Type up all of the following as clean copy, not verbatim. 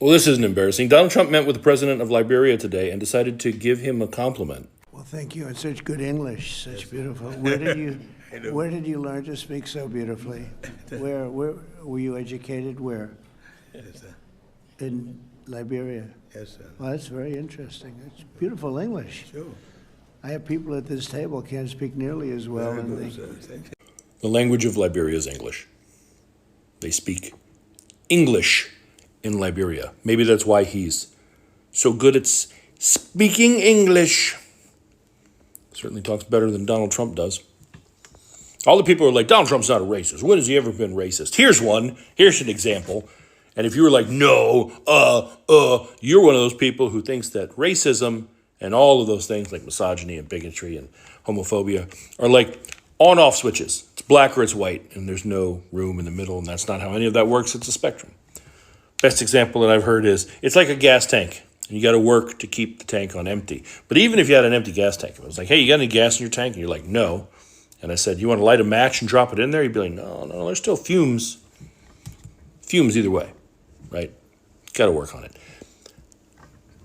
Well, this isn't embarrassing. Donald Trump met with the president of Liberia today and decided to give him a compliment. Well, thank you. It's such good English, such beautiful. Where did you learn to speak so beautifully? Where were you educated? Where? Yes, sir. In Liberia. Yes, sir. Well, that's very interesting. It's beautiful English. Sure. I have people at this table can't speak nearly as well, Very and good, they, sir. Thank you. The language of Liberia is English. They speak English in Liberia. Maybe that's why he's so good at speaking English. Certainly talks better than Donald Trump does. All the people are like, Donald Trump's not a racist. When has he ever been racist? Here's one. Here's an example. And if you were like, no, you're one of those people who thinks that racism and all of those things like misogyny and bigotry and homophobia are like on-off switches. It's black or it's white, and there's no room in the middle, and that's not how any of that works. It's a spectrum. Best example that I've heard is it's like a gas tank. And you got to work to keep the tank on empty. But even if you had an empty gas tank, if it was like, hey, you got any gas in your tank? And you're like, no. And I said, you want to light a match and drop it in there? You'd be like, no, there's still fumes. Fumes either way, right? Got to work on it.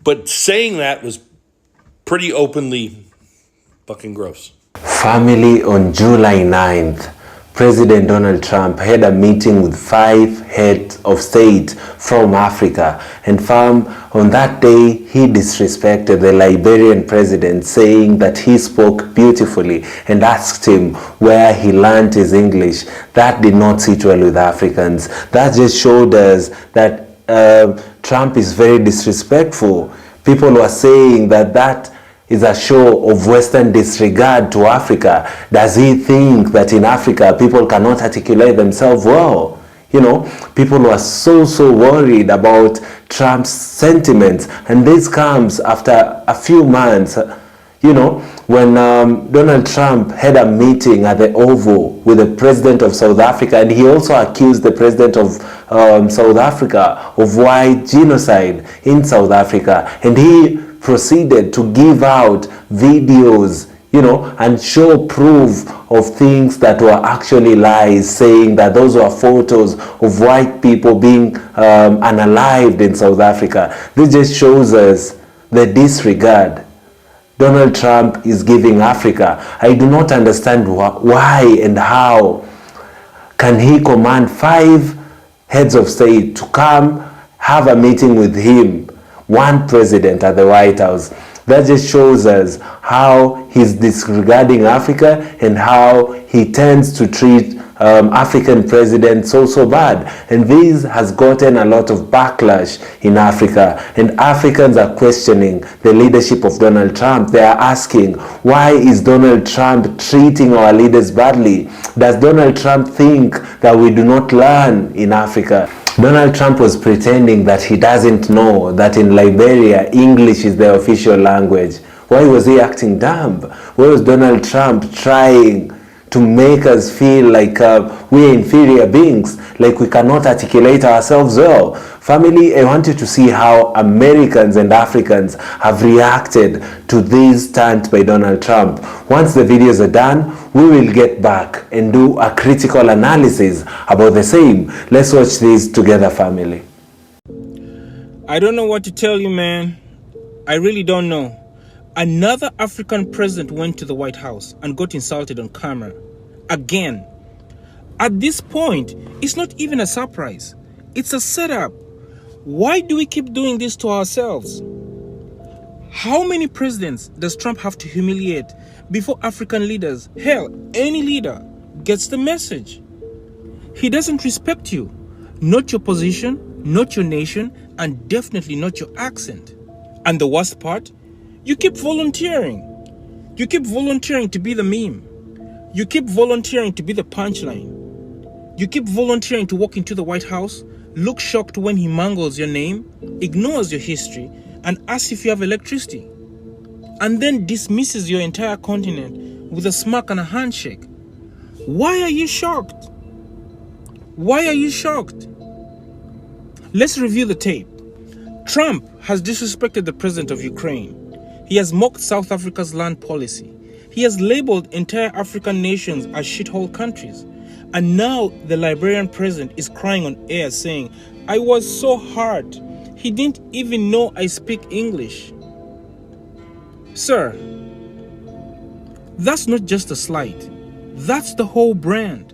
But saying that was pretty openly fucking gross. Family, on July 9th, President Donald Trump had a meeting with 5 heads of state from Africa, and on that day he disrespected the Liberian president, saying that he spoke beautifully, and asked him where he learned his English. That did not sit well with Africans. That just showed us that Trump is very disrespectful. People were saying that is a show of Western disregard to Africa. Does he think that in Africa people cannot articulate themselves well? You know, people were so worried about Trump's sentiments, and this comes after a few months, you know, when Donald Trump had a meeting at the Oval with the president of South Africa, and he also accused the president of South Africa of white genocide in South Africa, and he proceeded to give out videos, you know, and show proof of things that were actually lies, saying that those were photos of white people being unalived in South Africa. This just shows us the disregard Donald Trump is giving Africa. I do not understand why and how can he command 5 heads of state to come have a meeting with him, one president at the White House. That just shows us how he's disregarding Africa and how he tends to treat African presidents so bad. And this has gotten a lot of backlash in Africa. And Africans are questioning the leadership of Donald Trump. They are asking, why is Donald Trump treating our leaders badly? Does Donald Trump think that we do not learn in Africa? Donald Trump was pretending that he doesn't know that in Liberia, English is the official language. Why was he acting dumb? Why was Donald Trump trying to make us feel like we're inferior beings, like we cannot articulate ourselves well? Family, I want you to see how Americans and Africans have reacted to this stunt by Donald Trump. Once the videos are done, we will get back and do a critical analysis about the same. Let's watch this together, family. I don't know what to tell you, man. I really don't know. Another African president went to the White House and got insulted on camera. Again. At this point, it's not even a surprise. It's a setup. Why do we keep doing this to ourselves? How many presidents does Trump have to humiliate before African leaders, hell, any leader, gets the message? He doesn't respect you. Not your position, not your nation, and definitely not your accent. And the worst part? You keep volunteering. You keep volunteering to be the meme. You keep volunteering to be the punchline. You keep volunteering to walk into the White House, look shocked when he mangles your name, ignores your history, and asks if you have electricity, and then dismisses your entire continent with a smirk and a handshake. Why are you shocked? Why are you shocked? Let's review the tape. Trump has disrespected the president of Ukraine. He has mocked South Africa's land policy. He has labeled entire African nations as shithole countries. And now the Liberian president is crying on air saying, I was so hurt. He didn't even know I speak English. Sir, that's not just a slight. That's the whole brand.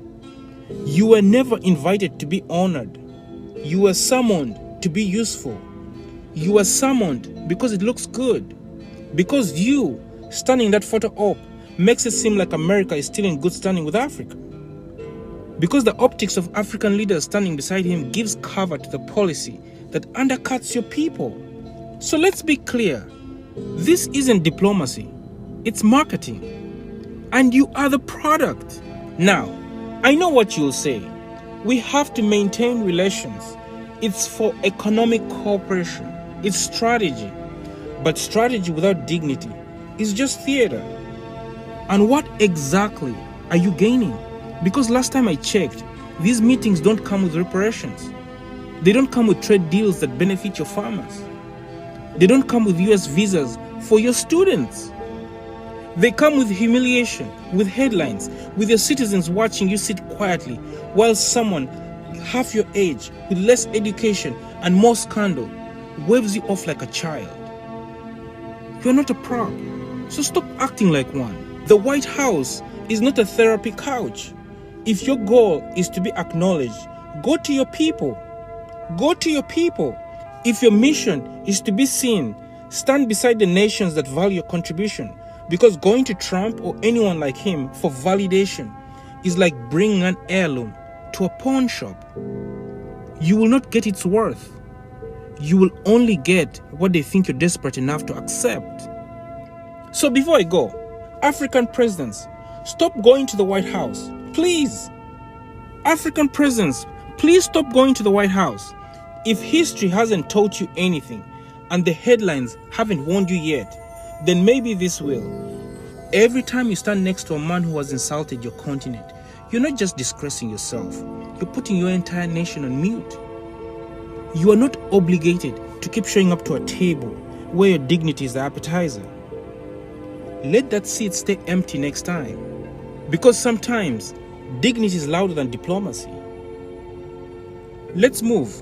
You were never invited to be honored. You were summoned to be useful. You were summoned because it looks good. Because you, standing that photo up, makes it seem like America is still in good standing with Africa. Because the optics of African leaders standing beside him gives cover to the policy that undercuts your people. So let's be clear. This isn't diplomacy. It's marketing. And you are the product. Now, I know what you'll say. We have to maintain relations. It's for economic cooperation. It's strategy. But strategy without dignity is just theater. And what exactly are you gaining? Because last time I checked, these meetings don't come with reparations. They don't come with trade deals that benefit your farmers. They don't come with US visas for your students. They come with humiliation, with headlines, with your citizens watching you sit quietly while someone half your age, with less education and more scandal, waves you off like a child. You're not a prop, so stop acting like one. The White House is not a therapy couch. If your goal is to be acknowledged, go to your people. Go to your people. If your mission is to be seen, stand beside the nations that value your contribution. Because going to Trump or anyone like him for validation is like bringing an heirloom to a pawn shop. You will not get its worth. You will only get what they think you're desperate enough to accept. So before I go, African presidents, stop going to the White House. Please. African presidents, please stop going to the White House. If history hasn't taught you anything and the headlines haven't warned you yet, then maybe this will. Every time you stand next to a man who has insulted your continent, you're not just disgracing yourself, you're putting your entire nation on mute. You are not obligated to keep showing up to a table where your dignity is the appetizer. Let that seat stay empty next time. Because sometimes dignity is louder than diplomacy. Let's move.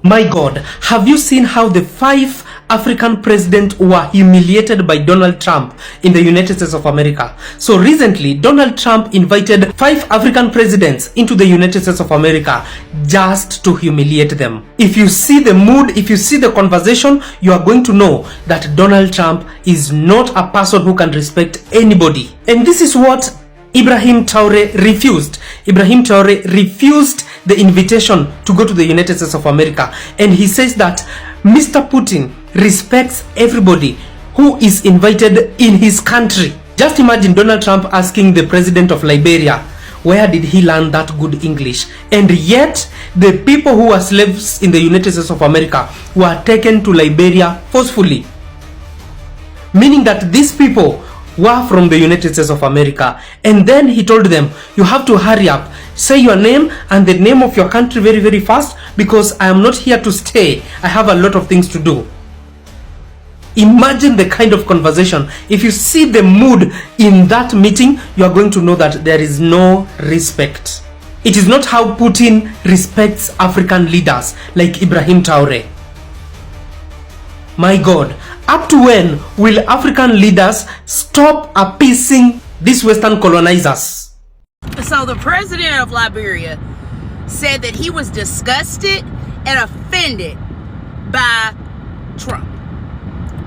My God, have you seen how the 5 African presidents were humiliated by Donald Trump in the United States of America? So recently, Donald Trump invited 5 African presidents into the United States of America just to humiliate them. If you see the mood, if you see the conversation, you are going to know that Donald Trump is not a person who can respect anybody. And this is what Ibrahim Traore refused. Ibrahim Traore refused the invitation to go to the United States of America. And he says that Mr. Putin respects everybody who is invited in his country. Just imagine Donald Trump asking the president of Liberia, where did he learn that good English? And yet, the people who were slaves in the United States of America were taken to Liberia forcefully. Meaning that these people were from the United States of America. And then he told them, you have to hurry up, say your name and the name of your country very, very fast, because I am not here to stay. I have a lot of things to do. Imagine the kind of conversation. If you see the mood in that meeting, you are going to know that there is no respect. It is not how Putin respects African leaders like Ibrahim Traore. My God, up to when will African leaders stop appeasing these Western colonizers? So the president of Liberia said that he was disgusted and offended by Trump.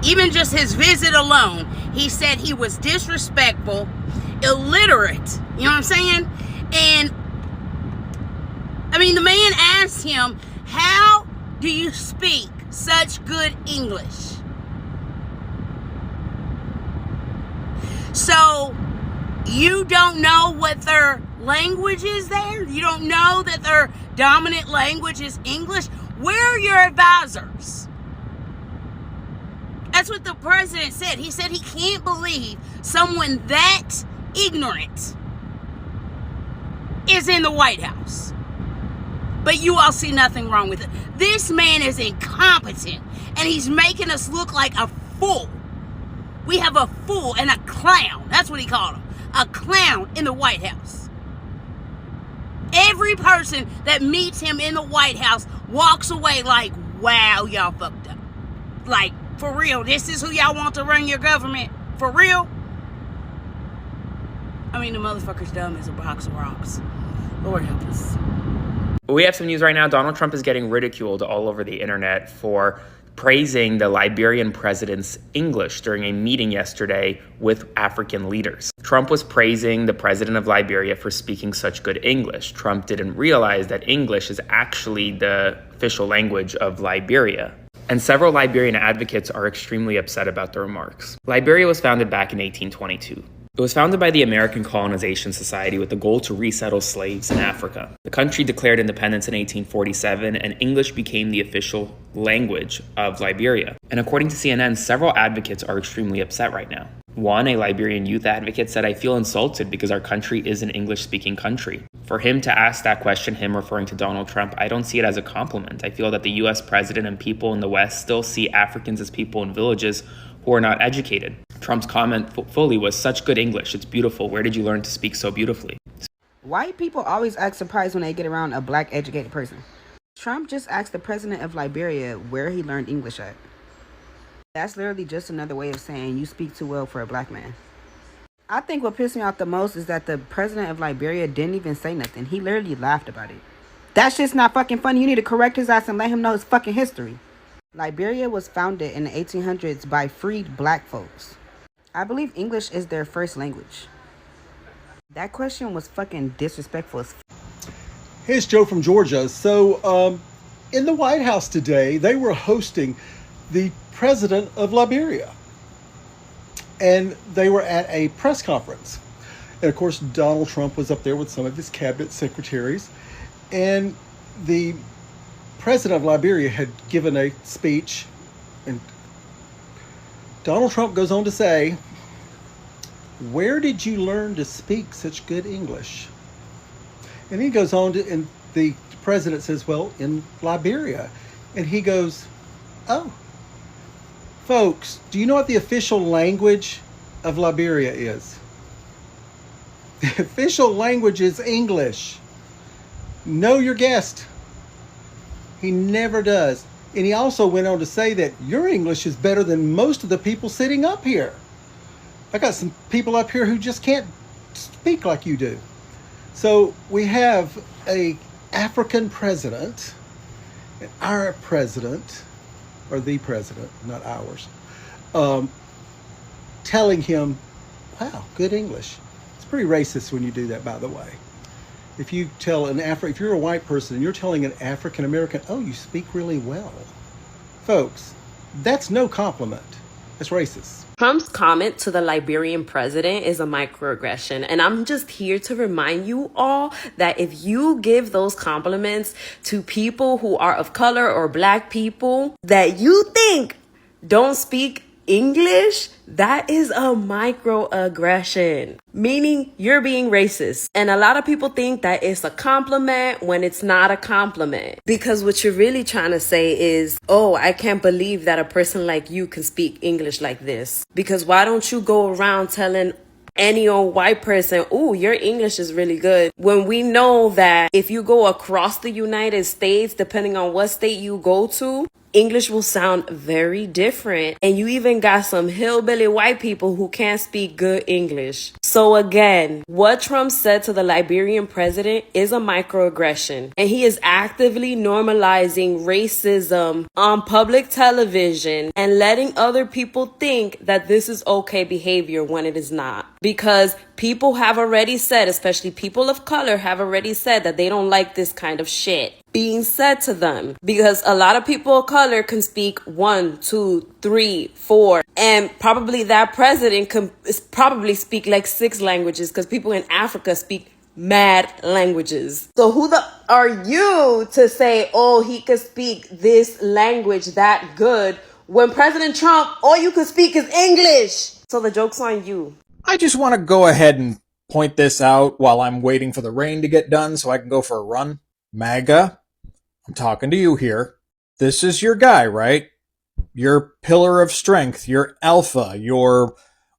Even just his visit alone, he said he was disrespectful, illiterate, you know what I'm saying? And I mean, the man asked him, how do you speak such good English? So you don't know what their language is there? You don't know that their dominant language is English? Where are your advisors? That's what the president said. He said he can't believe someone that ignorant is in the White House. But you all see nothing wrong with it. This man is incompetent, and he's making us look like a fool. We have a fool and a clown. That's what he called him. A clown in the White House. Every person that meets him in the White House walks away like, wow, y'all fucked up. Like, for real, this is who y'all want to run your government? For real? I mean, the motherfucker's dumb as a box of rocks. Lord help us. We have some news right now. Donald Trump is getting ridiculed all over the internet for praising the Liberian president's English during a meeting yesterday with African leaders. Trump was praising the president of Liberia for speaking such good English. Trump didn't realize that English is actually the official language of Liberia. And several Liberian advocates are extremely upset about the remarks. Liberia was founded back in 1822. It was founded by the American Colonization Society with the goal to resettle slaves in Africa. The country declared independence in 1847, and English became the official language of Liberia. And according to CNN, several advocates are extremely upset right now. One, a Liberian youth advocate, said, "I feel insulted because our country is an English-speaking country." For him to ask that question, him referring to Donald Trump, I don't see it as a compliment. I feel that the US president and people in the West still see Africans as people in villages who are not educated. Trump's comment fully was, "Such good English, it's beautiful. Where did you learn to speak so beautifully?" White people always act surprised when they get around a black educated person. Trump just asked the president of Liberia where he learned English at. That's literally just another way of saying you speak too well for a black man. I think what pissed me off the most is that the president of Liberia didn't even say nothing. He literally laughed about it. That shit's not fucking funny. You need to correct his ass and let him know his fucking history. Liberia was founded in the 1800s by freed black folks. I believe English is their first language. That question was fucking disrespectful as Here's Joe from Georgia. So, in the White House today, they were hosting the president of Liberia. And they were at a press conference. And of course, Donald Trump was up there with some of his cabinet secretaries. And the president of Liberia had given a speech. And Donald Trump goes on to say, "Where did you learn to speak such good English?" And he goes on to, and the president says, "Well, in Liberia." And he goes, "Oh, folks, do you know what the official language of Liberia is?" The official language is English. Know your guest. He never does. And he also went on to say that your English is better than most of the people sitting up here. I got some people up here who just can't speak like you do. So we have a African president, and our president, or the president, not ours, telling him, "Wow, good English." It's pretty racist when you do that, by the way. If you tell if you're a white person and you're telling an African American, "Oh, you speak really well," folks, that's no compliment. That's racist. Trump's comment to the Liberian president is a microaggression, and I'm just here to remind you all that if you give those compliments to people who are of color or black people that you think don't speak English, that is a microaggression, meaning you're being racist. And a lot of people think that it's a compliment when it's not a compliment, because what you're really trying to say is, "Oh, I can't believe that a person like you can speak English like this." Because why don't you go around telling any old white person, "Ooh, your English is really good," when we know that if you go across the United States, depending on what state you go to, English will sound very different. And you even got some hillbilly white people who can't speak good English. So again, what Trump said to the Liberian president is a microaggression. And he is actively normalizing racism on public television and letting other people think that this is okay behavior when it is not. Because people have already said, especially people of color have already said, that they don't like this kind of shit being said to them, because a lot of people of color can speak 1, 2, 3, 4, and probably that president can probably speak like 6 languages, because people in Africa speak mad languages. So who are you to say, "Oh, he could speak this language that good," when President Trump, all you could speak is English? So the joke's on you. I just want to go ahead and point this out while I'm waiting for the rain to get done so I can go for a run. MAGA, I'm talking to you here. This is your guy, right? Your pillar of strength, your alpha, your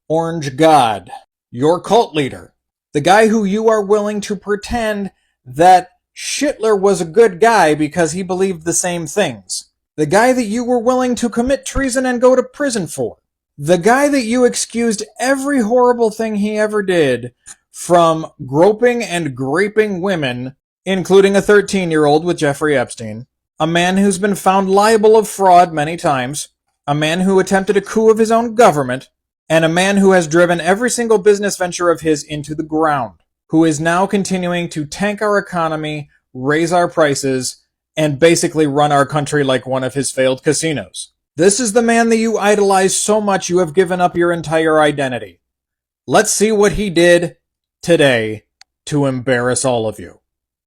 orange god, your cult leader. The guy who you are willing to pretend that Hitler was a good guy because he believed the same things. The guy that you were willing to commit treason and go to prison for. The guy that you excused every horrible thing he ever did, from groping and graping women, including a 13-year-old with Jeffrey Epstein, a man who's been found liable of fraud many times, a man who attempted a coup of his own government, and a man who has driven every single business venture of his into the ground, who is now continuing to tank our economy, raise our prices, and basically run our country like one of his failed casinos. This is the man that you idolize so much you have given up your entire identity. Let's see what he did today to embarrass all of you.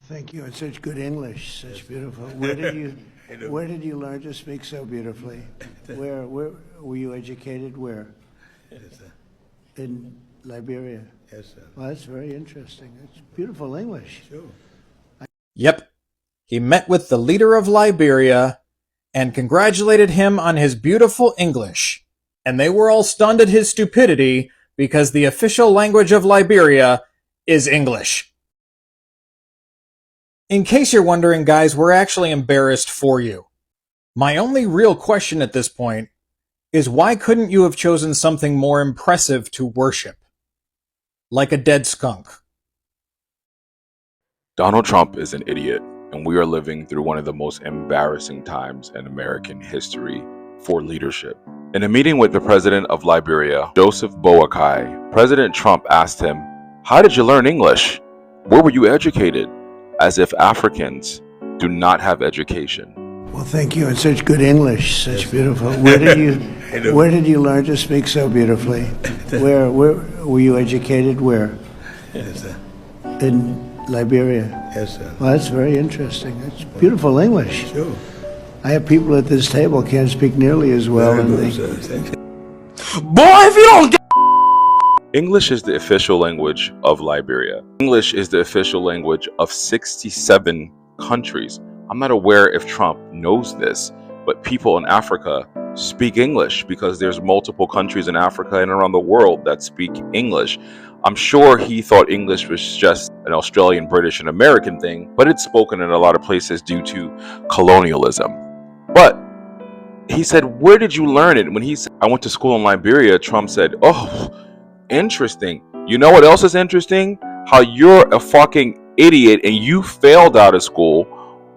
Thank you. It's such good English, such beautiful. Where did you learn to speak so beautifully? Where were you educated? Where? In Liberia. Yes, sir. Well, that's very interesting. It's beautiful English. Sure. Yep. He met with the leader of Liberia and congratulated him on his beautiful English. And they were all stunned at his stupidity because the official language of Liberia is English. In case you're wondering, guys, we're actually embarrassed for you. My only real question at this point is why couldn't you have chosen something more impressive to worship? Like a dead skunk. Donald Trump is an idiot, and we are living through one of the most embarrassing times in American history for leadership. In a meeting with the president of Liberia, Joseph Boakai, President Trump asked him, "How did you learn English? Where were you educated?" As if Africans do not have education. Well, thank you. It's such good English, such beautiful. Where did you learn to speak so beautifully? Where were you educated? Where? Yes, sir. In Liberia. Yes, sir. Well, that's very interesting. It's beautiful English. Sure. I have people at this table can't speak nearly as well. Very And good, they, sir. Thank you. Boy, if you don't get English is the official language of Liberia. English is the official language of 67 countries. I'm not aware if Trump knows this, but people in Africa speak English because there's multiple countries in Africa and around the world that speak English. I'm sure he thought English was just an Australian, British, and American thing, but it's spoken in a lot of places due to colonialism. But he said, "Where did you learn it?" When he said, "I went to school in Liberia," Trump said, "Oh, interesting. You know what else is interesting? How you're a fucking idiot and you failed out of school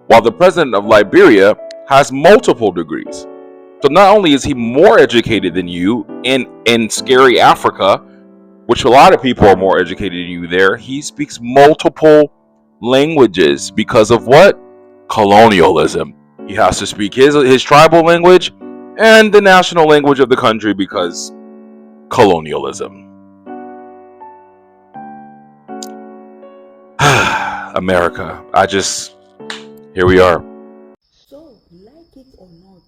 while the president of Liberia has multiple degrees. So not only is he more educated than you in scary Africa, which a lot of people are more educated than you there, he speaks multiple languages because of what? Colonialism. He has to speak his tribal language and the national language of the country because colonialism. America. Here we are. So, like it or not,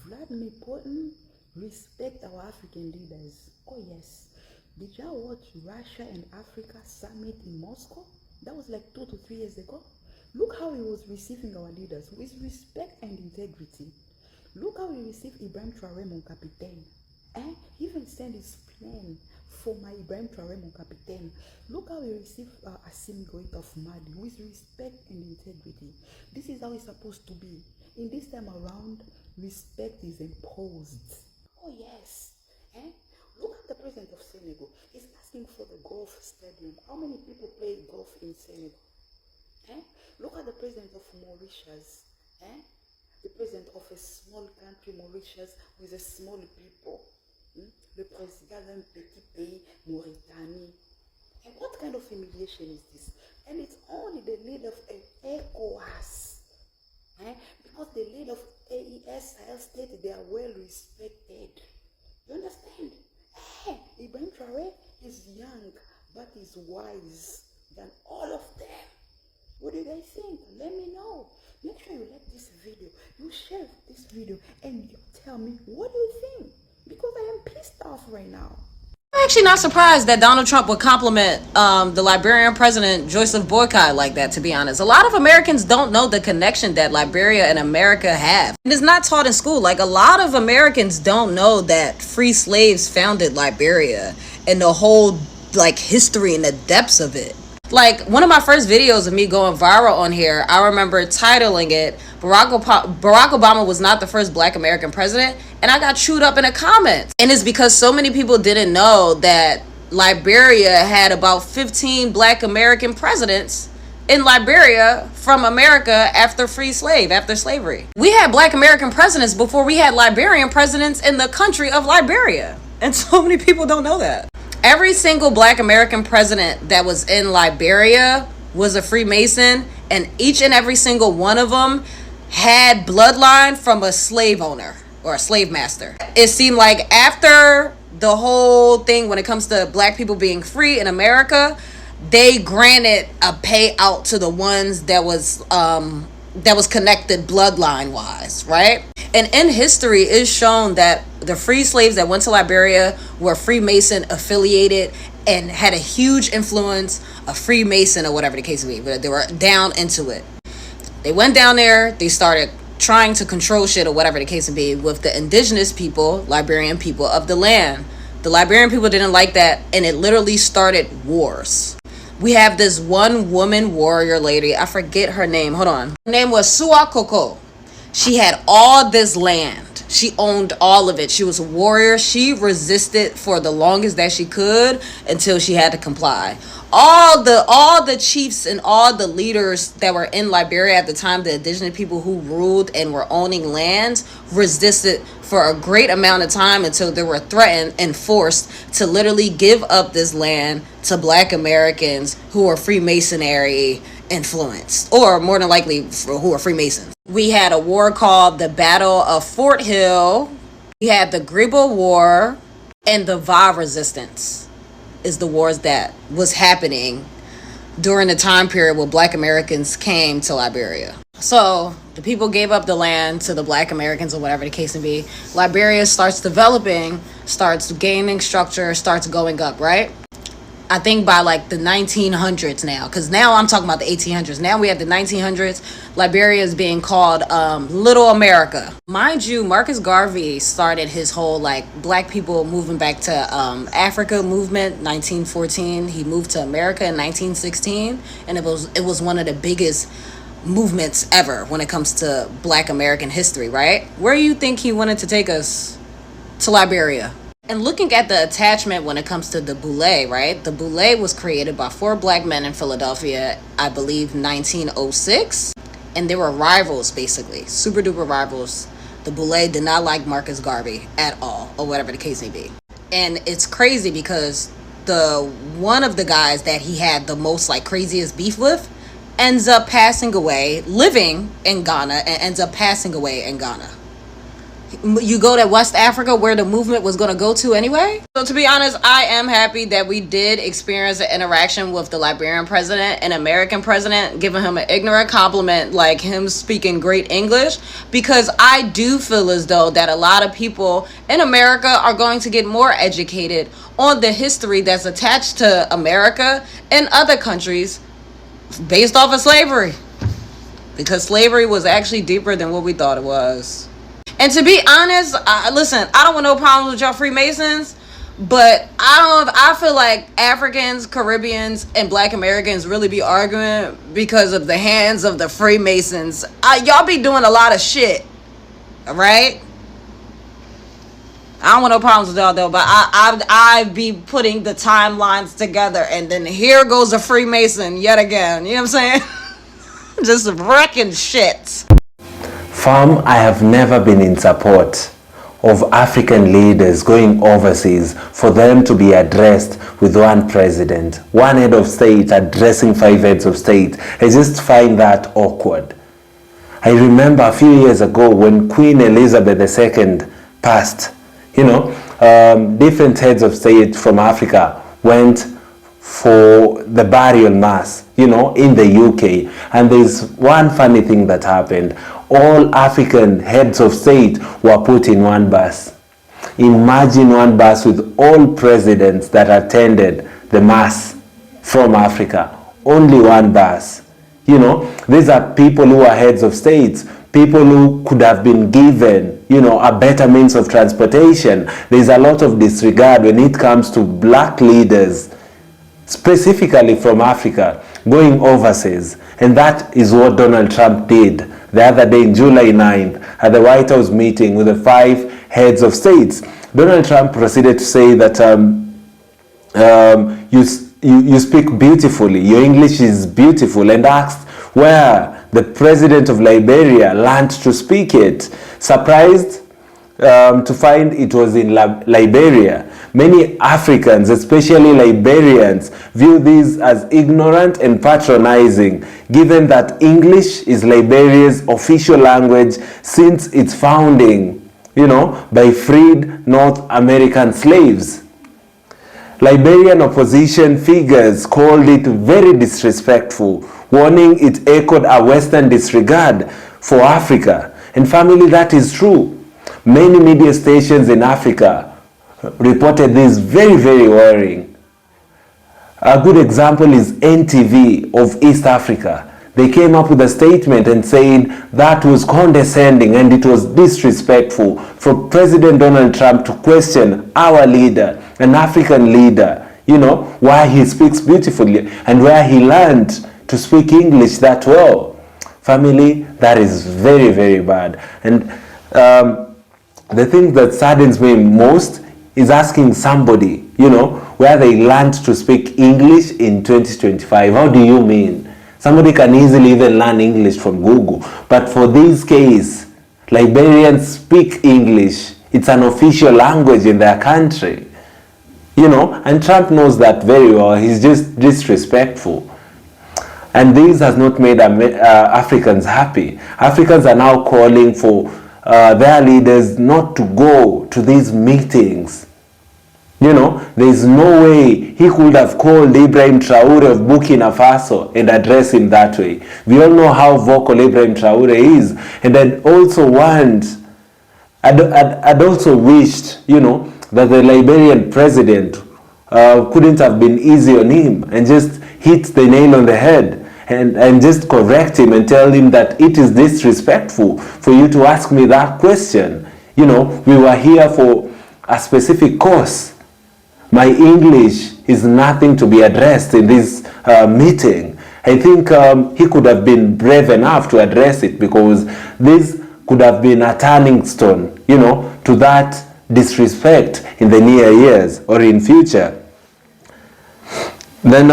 Vladimir Putin respect our African leaders. Oh yes. Did y'all watch Russia and Africa summit in Moscow? That was like 2 to 3 years ago. Look how he was receiving our leaders with respect and integrity. Look how he received Ibrahim Traoré, mon capitaine. He even sent his plane for my Ibrahim Traoré, mon capitaine. Look how he received Assimi Goïta of Mali with respect and integrity. This is how it's supposed to be. In this time around, respect is imposed. Oh yes. Look at the president of Senegal. He's asking for the golf stadium. How many people play golf in Senegal? Look at the president of Mauritius. The president of a small country, Mauritius, with a small people. Le président d'un petit pays, Mauritanie. And what kind of humiliation is this? And it's only the leader of ECOWAS. Because the leader of AES Sahel State, they are well respected. You understand? Ibrahim Traoré is young, but is wise than all of them. What do you guys think? Let me know. Make sure you like this video, you share this video, and you tell me, what do you think? Because I am pissed off right now. I'm actually not surprised that Donald Trump would compliment the Liberian president, Joseph Boakai, like that, to be honest. A lot of Americans don't know the connection that Liberia and America have. It is not taught in school. Like, a lot of Americans don't know that free slaves founded Liberia and the whole, like, history and the depths of it. Like, one of my first videos of me going viral on here, I remember titling it, Barack Obama was not the first Black American president, and I got chewed up in the comments. And it's because so many people didn't know that Liberia had about 15 Black American presidents in Liberia from America after slavery. We had Black American presidents before we had Liberian presidents in the country of Liberia. And so many people don't know that. Every single Black American president that was in Liberia was a Freemason, and each and every single one of them had bloodline from a slave owner or a slave master. It seemed like after the whole thing, when it comes to Black people being free in America, they granted a payout to the ones that was connected bloodline wise, right? And in history, it's shown that the free slaves that went to Liberia were Freemason affiliated and had a huge influence of Freemason or whatever the case may be, but they were down into it. They went down there, they started trying to control shit or whatever the case may be with the indigenous people, Liberian people of the land. The Liberian people didn't like that, and it literally started wars. We have this one woman warrior lady, I forget her name, hold on. Her name was Suakoko. She had all this land. She owned all of it. She was a warrior. She resisted for the longest that she could until she had to comply. All the chiefs and all the leaders that were in Liberia at the time, the indigenous people who ruled and were owning lands, resisted for a great amount of time until they were threatened and forced to literally give up this land to Black Americans who were Freemasonry influenced, or more than likely who are Freemasons. We had a war called the Battle of Fort Hill. We had the Gribble War, and the Va Resistance is the wars that was happening during the time period where Black Americans came to Liberia. So the people gave up the land to the Black Americans or whatever the case may be. Liberia starts developing, starts gaining structure, starts going up, right? I think by like the 1900s now, because now I'm talking about the 1800s. Now we have the 1900s. Liberia is being called Little America. Mind you, Marcus Garvey started his whole like Black people moving back to Africa movement 1914. He moved to America in 1916, and it was one of the biggest movements ever when it comes to Black American history, right? Where do you think he wanted to take us? To Liberia. And looking at the attachment when it comes to the Boule, right? The Boule was created by 4 Black men in Philadelphia, I believe 1906. And they were rivals, basically. Super duper rivals. The Boule did not like Marcus Garvey at all, or whatever the case may be. And it's crazy because one of the guys that he had the most like craziest beef with ends up passing away, living in Ghana, and ends up passing away in Ghana. You go to West Africa where the movement was going to go to anyway. So to be honest, I am happy that we did experience an interaction with the Liberian president and American president, giving him an ignorant compliment like him speaking great English, because I do feel as though that a lot of people in America are going to get more educated on the history that's attached to America and other countries based off of slavery, because slavery was actually deeper than what we thought it was. And to be honest, listen, I don't want no problems with y'all Freemasons, but I feel like Africans, Caribbeans, and Black Americans really be arguing because of the hands of the Freemasons. Y'all be doing a lot of shit, right? I don't want no problems with y'all though, but I be putting the timelines together, and then here goes a Freemason yet again. You know what I'm saying? Just wrecking shit. Fam, I have never been in support of African leaders going overseas for them to be addressed with one president, one head of state addressing 5 heads of state. I just find that awkward. I remember a few years ago when Queen Elizabeth II passed, different heads of state from Africa went for the burial mass, in the UK. And there's one funny thing that happened. All African heads of state were put in one bus. Imagine one bus with all presidents that attended the mass from Africa. Only one bus. These are people who are heads of states, people who could have been given, a better means of transportation. There's a lot of disregard when it comes to Black leaders, specifically from Africa. going overseas. And that is what Donald Trump did the other day in July 9th at the White House meeting with the 5 heads of states. Donald Trump proceeded to say that you speak beautifully, your English is beautiful, and asked where the president of Liberia learned to speak it. Surprised to find it was in Liberia. Many Africans, especially Liberians, view this as ignorant and patronizing, given that English is Liberia's official language since its founding, by freed North American slaves. Liberian opposition figures called it very disrespectful, warning it echoed a Western disregard for Africa. And family, that is true. Many media stations in Africa reported this very, very worrying. A good example is NTV of East Africa. They came up with a statement and said that was condescending and it was disrespectful for President Donald Trump to question our leader, an African leader, why he speaks beautifully and where he learned to speak English that well. Family, that is very, very bad. And the thing that saddens me most is asking somebody, where they learned to speak English in 2025. How do you mean? Somebody can easily even learn English from Google. But for this case, Liberians speak English. It's an official language in their country. And Trump knows that very well. He's just disrespectful. And this has not made Africans happy. Africans are now calling for their leaders not to go to these meetings. There's no way he could have called Ibrahim Traore of Burkina Faso and address him that way. We all know how vocal Ibrahim Traore is. And I'd also wished, that the Liberian president couldn't have been easy on him and just hit the nail on the head. And just correct him and tell him that it is disrespectful for you to ask me that question. We were here for a specific cause. My English is nothing to be addressed in this meeting. I think he could have been brave enough to address it, because this could have been a turning stone, to that disrespect in the near years or in future. Then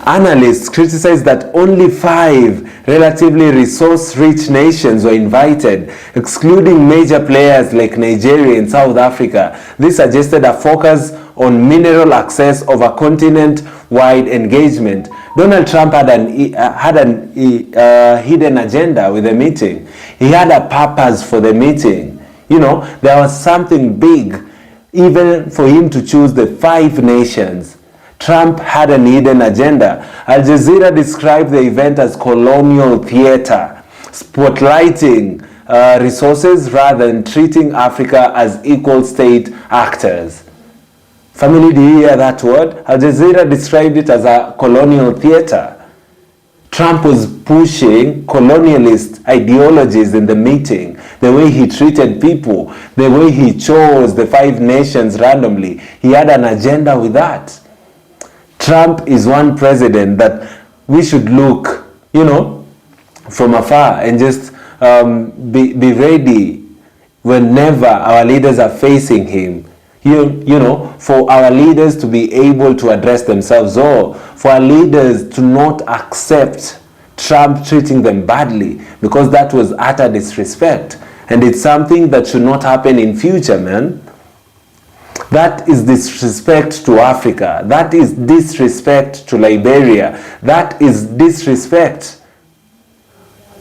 analysts criticize that only 5 relatively resource-rich nations were invited, excluding major players like Nigeria and South Africa. This suggested a focus on mineral access over continent-wide engagement. Donald Trump had an hidden agenda with the meeting. He had a purpose for the meeting. There was something big, even for him to choose the 5 nations. Trump had an hidden agenda. Al Jazeera described the event as colonial theater, spotlighting resources rather than treating Africa as equal state actors. Family, do you hear that word? Al Jazeera described it as a colonial theater. Trump was pushing colonialist ideologies in the meeting, the way he treated people, the way he chose the 5 nations randomly. He had an agenda with that. Trump is one president that we should look, from afar and just be ready whenever our leaders are facing him. For our leaders to be able to address themselves, or for our leaders to not accept Trump treating them badly, because that was utter disrespect. And it's something that should not happen in future, man. That is disrespect to Africa. That is disrespect to Liberia. That is disrespect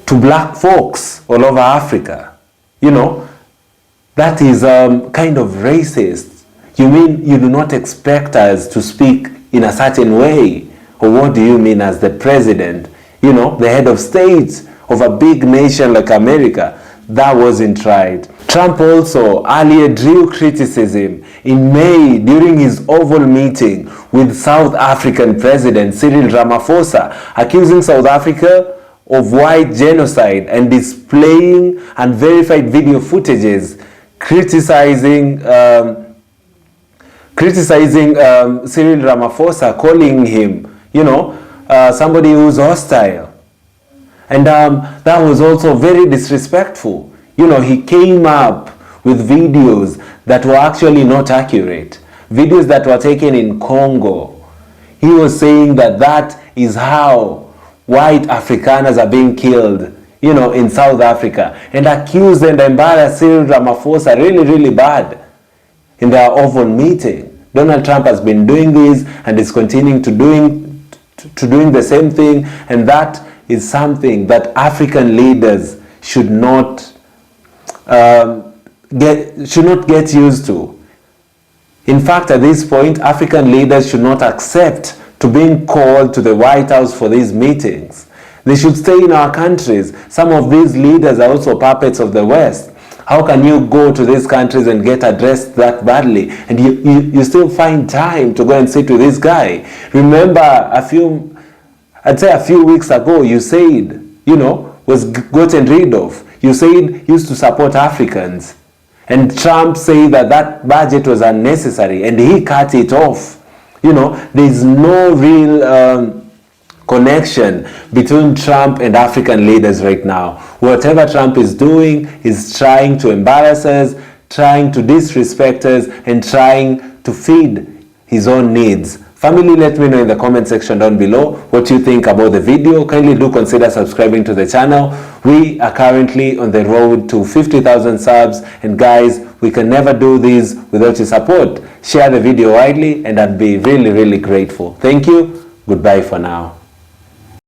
to black folks all over Africa. That is kind of racist. You mean you do not expect us to speak in a certain way? Or what do you mean as the president, the head of state of a big nation like America? That wasn't right. Trump also earlier drew criticism in May during his Oval meeting with South African President Cyril Ramaphosa, accusing South Africa of white genocide and displaying unverified video footages criticizing criticizing Cyril Ramaphosa, calling him, somebody who's hostile. And that was also very disrespectful. He came up with videos that were actually not accurate. Videos that were taken in Congo. He was saying that is how white Afrikaners are being killed, in South Africa. And accused and embarrassed Cyril Ramaphosa really, really bad in their Oval meeting. Donald Trump has been doing this and is continuing to doing the same thing, and that is something that African leaders should not get used to. In fact, at this point, African leaders should not accept to being called to the White House for these meetings. They should stay in our countries. Some of these leaders are also puppets of the West. How can you go to these countries and get addressed that badly, and you still find time to go and sit with this guy? Remember a few weeks ago, you said, was gotten rid of. You said used to support Africans. And Trump said that budget was unnecessary, and he cut it off. There's no real connection between Trump and African leaders right now. Whatever Trump is doing is trying to embarrass us, trying to disrespect us, and trying to feed his own needs. Family, let me know in the comment section down below what you think about the video. Kindly do consider subscribing to the channel. We are currently on the road to 50,000 subs, and guys, we can never do this without your support. Share the video widely and I'd be really, really grateful. Thank you. Goodbye for now.